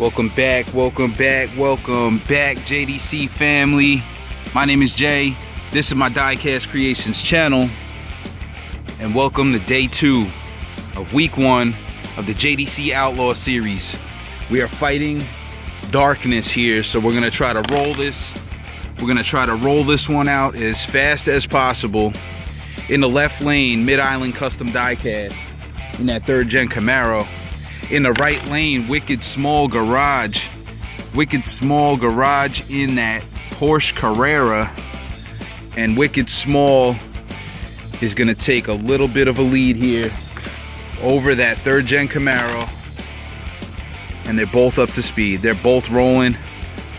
Welcome back, JDC family. My name is Jay. This is my Diecast Creations channel. And welcome to day 2 of week 1 of the JDC Outlaw Series. We are fighting darkness here, so we're gonna try to roll this. We're gonna try to roll this one out as fast as possible. In the left lane, Mid-Island Custom Diecast in that 3rd gen Camaro. In the right lane, Wicked Small Garage in that Porsche Carrera. And Wicked Small is gonna take a little bit of a lead here over that 3rd gen Camaro. And they're both up to speed. They're both rolling.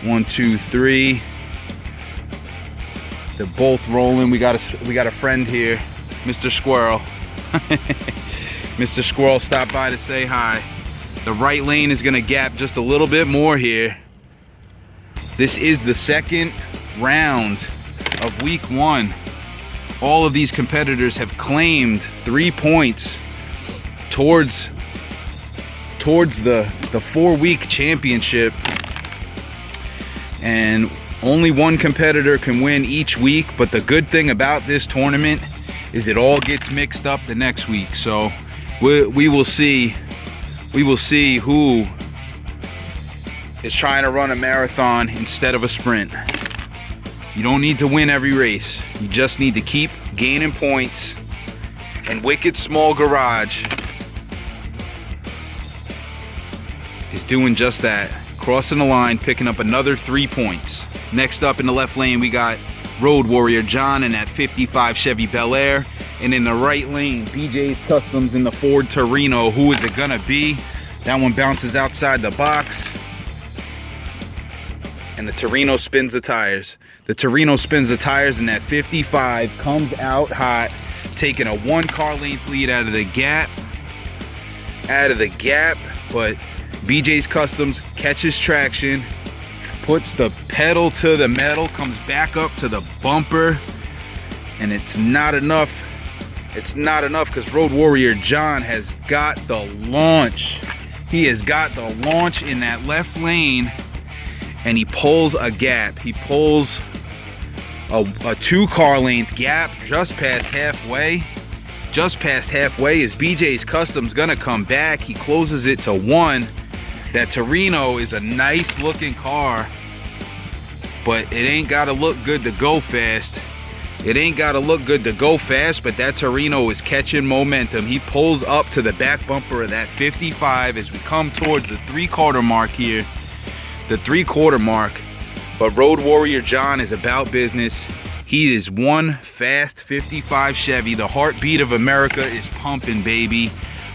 1, 2, 3. They're both rolling. We got a friend here, Mr. Squirrel. Mr. Squirrel stopped by to say hi. The right lane is gonna gap just a little bit more here. This is the 2nd round of week 1. All of these competitors have claimed 3 points towards the 4-week championship, and only one competitor can win each week. But the good thing about this tournament is it all gets mixed up the next week, so we will see who is trying to run a marathon instead of a sprint. You don't need to win every race, you just need to keep gaining points. And Wicked Small Garage is doing just that, crossing the line, picking up another 3 points. Next up in the left lane, we got Road Warrior John in that 55 Chevy Bel Air. And in the right lane, BJ's Customs in the Ford Torino. Who is it gonna be? That one bounces outside the box. And the Torino spins the tires. The Torino spins the tires, and that 55 comes out hot, taking a 1 car length lead out of the gap. But BJ's Customs catches traction, puts the pedal to the metal, comes back up to the bumper, and it's not enough. It's not enough because Road Warrior John has got the launch. He has got the launch in that left lane, and he pulls a gap. He pulls a 2 car length gap just past halfway. Just past halfway is BJ's Customs gonna come back. He closes it to 1. That Torino is a nice looking car, but it ain't gotta look good to go fast. But that Torino is catching momentum. He pulls up to the back bumper of that 55 as we come towards the 3/4 mark here. The 3/4 mark. But Road Warrior John is about business. He is one fast 55 Chevy. The heartbeat of America is pumping, baby.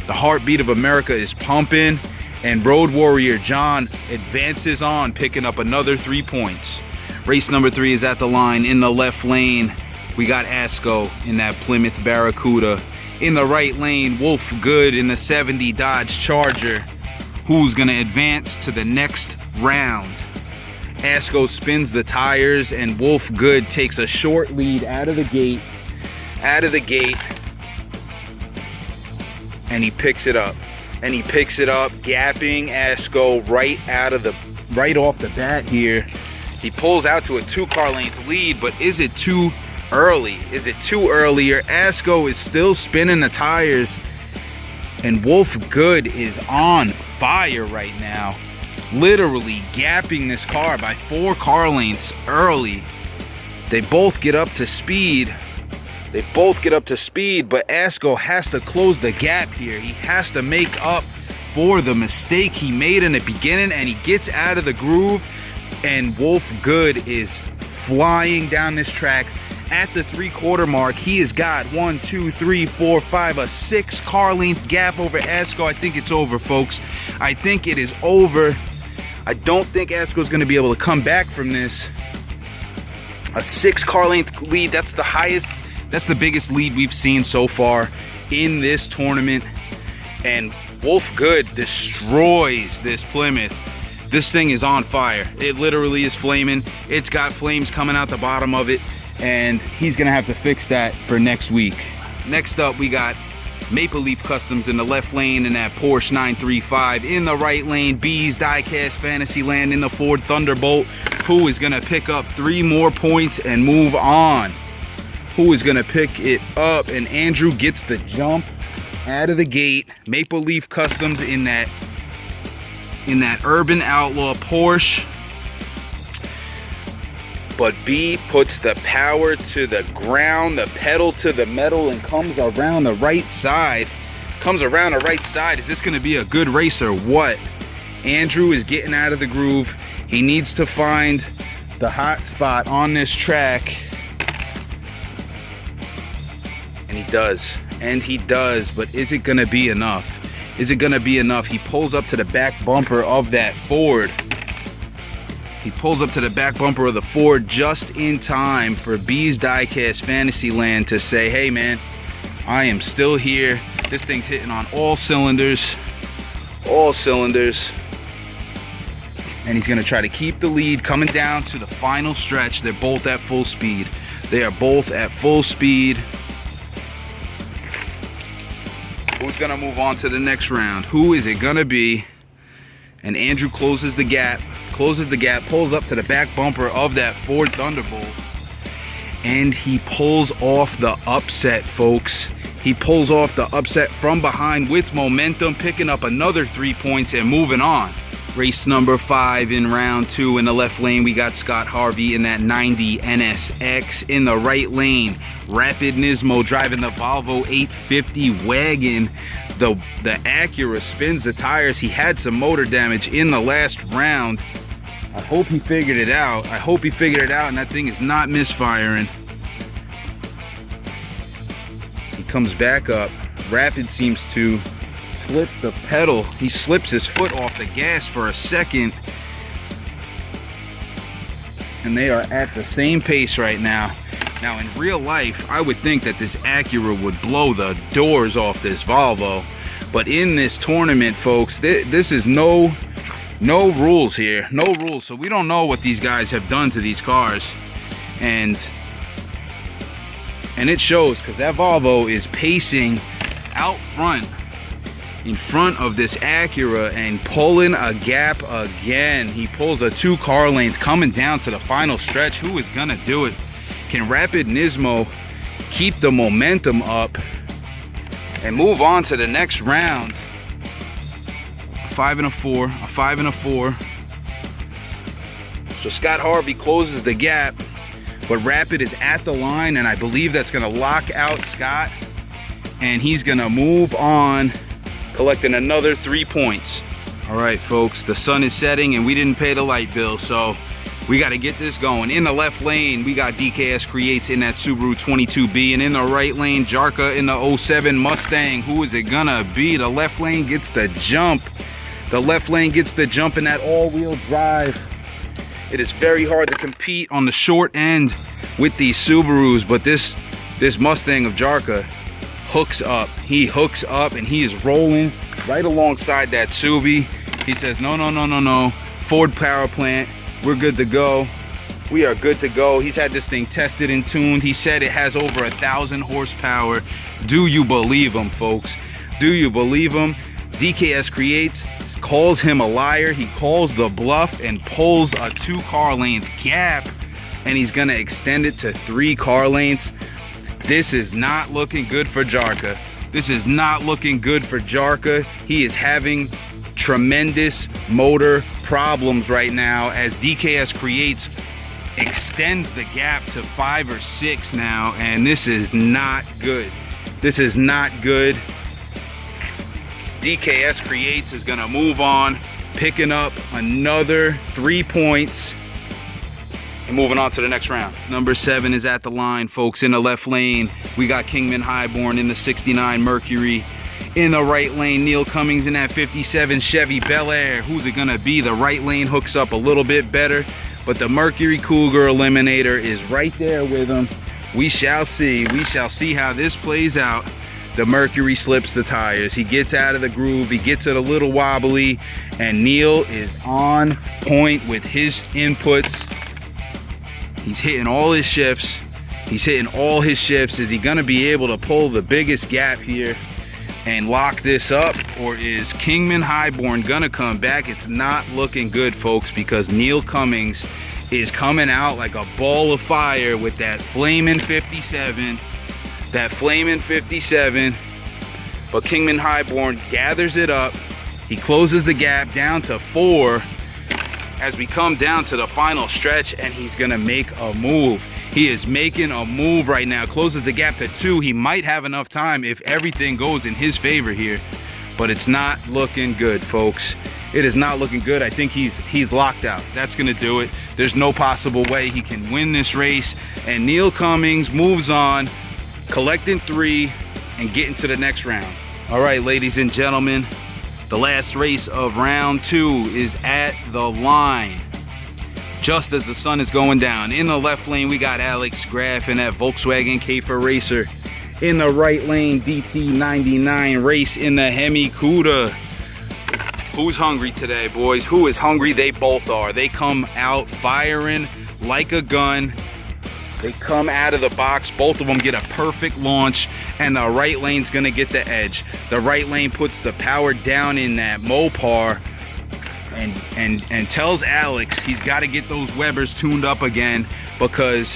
The heartbeat of America is pumping. And Road Warrior John advances on, picking up another 3 points. Race number 3 is at the line. In the left lane, we got Asco in that Plymouth Barracuda. In the right lane, Wolf Good in the 70 Dodge Charger, who's gonna advance to the next round. Asco spins the tires, and Wolf Good takes a short lead out of the gate. And he picks it up. Gapping Asco right off the bat here. He pulls out to a 2 car length lead, but is it too early? Or Asco is still spinning the tires, and Wolf Good is on fire right now, literally gapping this car by 4 car lengths early. They both get up to speed, but Asco has to close the gap here. He has to make up for the mistake he made in the beginning, and he gets out of the groove, and Wolf Good is flying down this track. At the 3/4 mark, he has got 1, 2, 3, 4, 5, a 6 car length gap over Asco. I think it's over, folks. I think it is over. I don't think Asco's gonna be able to come back from this. A 6 car length lead, that's the highest, that's the biggest lead we've seen so far in this tournament. And Wolf Good destroys this Plymouth. This thing is on fire. It literally is flaming. It's got flames coming out the bottom of it, and he's gonna have to fix that for next week. Next up, we got Maple Leaf Customs in the left lane in that Porsche 935. In the right lane, B's Diecast Fantasyland in the Ford Thunderbolt. Who is gonna pick up 3 more points and move on? Who is gonna pick it up? And Andrew gets the jump out of the gate. Maple Leaf Customs in that Urban Outlaw Porsche. But B puts the power to the ground, the pedal to the metal, and comes around the right side. Is this gonna be a good race or what? Andrew is getting out of the groove. He needs to find the hot spot on this track. And he does, but is it gonna be enough? He pulls up to the back bumper of that Ford. Just in time for B's Diecast Fantasyland to say, hey man, I am still here. This thing's hitting on all cylinders. And he's gonna try to keep the lead coming down to the final stretch. They're both at full speed. Who's gonna move on to the next round? Who is it gonna be? And Andrew closes the gap, pulls up to the back bumper of that Ford Thunderbolt, and he pulls off the upset, folks. He pulls off the upset from behind with momentum, picking up another 3 points and moving on. Race number 5 in round 2. In the left lane, we got Scott Harvey in that 90 NSX. In the right lane, Rapid Nismo driving the Volvo 850 wagon. The Acura spins the tires. He had some motor damage in the last round. I hope he figured it out. And that thing is not misfiring. He comes back up. Rapid seems to slip the pedal. He slips his foot off the gas for a second. And they are at the same pace right now. Now in real life, I would think that this Acura would blow the doors off this Volvo. But in this tournament, folks, this is no rules here. No rules. So we don't know what these guys have done to these cars. And it shows, because that Volvo is pacing out front in front of this Acura and pulling a gap again. He pulls a 2 car length coming down to the final stretch. Who is gonna do it? Can Rapid Nismo keep the momentum up and move on to the next round? A 5 and a 4. So Scott Harvey closes the gap, but Rapid is at the line, and I believe that's gonna lock out Scott, and he's gonna move on, collecting another 3 points. All right, folks, the sun is setting and we didn't pay the light bill, so we got to get this going. In the left lane, we got DKS Creates in that Subaru 22B, and in the right lane, Jarka in the 07 Mustang. Who is it gonna be? The left lane gets the jump. In that all-wheel drive. It is very hard to compete on the short end with these Subarus, but this Mustang of Jarka hooks up. He hooks up and he is rolling right alongside that Subi. He says, no. Ford power plant. We're good to go. We are good to go. He's had this thing tested and tuned. He said it has over 1,000 horsepower. Do you believe him, folks? Do you believe him? DKS Creates calls him a liar. He calls the bluff and pulls a 2 car length gap, and he's gonna extend it to 3 car lengths. This is not looking good for Jarka. He is having tremendous motor problems right now as DKS Creates extends the gap to 5 or 6 now, and this is not good. DKS Creates is gonna move on, picking up another 3 points and moving on to the next round. Number 7 is at the line, folks. In the left lane, we got Kingman Highborn in the 69 Mercury. In the right lane, Neil Cummings in that 57 Chevy Bel Air. Who's it gonna be? The right lane hooks up a little bit better, but the Mercury Cougar Eliminator is right there with him. We shall see how this plays out. The Mercury slips the tires. He gets out of the groove. He gets it a little wobbly, and Neil is on point with his inputs. He's hitting all his shifts. Is he gonna be able to pull the biggest gap here? and lock this up, or is Kingman Highborn gonna come back? It's not looking good, folks, because Neil Cummings is coming out like a ball of fire with that flaming 57. That flaming 57. But Kingman Highborn gathers it up. He closes the gap down to 4 as we come down to the final stretch, and he's gonna make a move. He is making a move right now. Closes the gap to 2. He might have enough time if everything goes in his favor here, but it's not looking good, folks. It is not looking good. I think he's locked out. That's gonna do it. There's no possible way he can win this race, and Neil Cummings moves on, collecting 3 and getting to the next round. All right, ladies and gentlemen, the last race of round 2 is at the line. Just as the sun is going down. In the left lane, we got Alex Graf in that Volkswagen Käfer Racer. In the right lane, DT99 Race in the Hemi Cuda. Who's hungry today, boys? Who is hungry? They both are. They come out firing like a gun. They come out of the box. Both of them get a perfect launch, and the right lane's gonna get the edge. The right lane puts the power down in that Mopar and tells Alex he's got to get those Webers tuned up again, because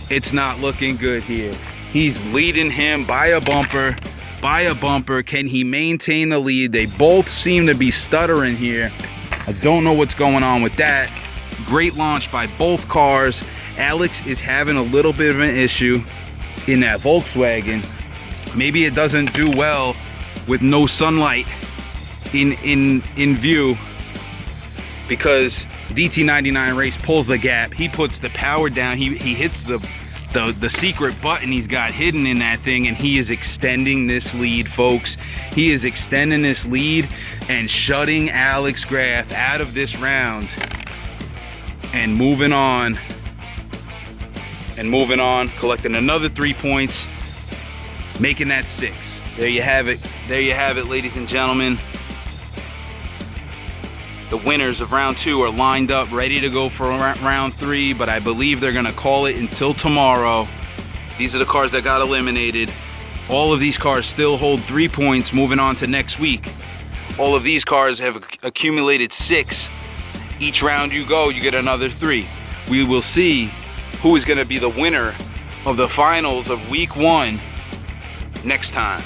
it's not looking good here. He's leading him by a bumper. Can he maintain the lead? They both seem to be stuttering here. I don't know what's going on with that. Great launch by both cars. Alex is having a little bit of an issue in that Volkswagen. Maybe it doesn't do well with no sunlight in view, because DT99 Race pulls the gap. He puts the power down. He hits the secret button he's got hidden in that thing, and he is extending this lead, folks. He is extending this lead and shutting Alex Graf out of this round, and moving on, collecting another 3 points, making that 6. There you have it. There you have it, ladies and gentlemen. The winners of round 2 are lined up, ready to go for round 3, but I believe they're gonna call it until tomorrow. These are the cars that got eliminated. All of these cars still hold 3 points moving on to next week. All of these cars have accumulated 6. Each round you go, you get another 3. We will see who is gonna be the winner of the finals of week 1 next time.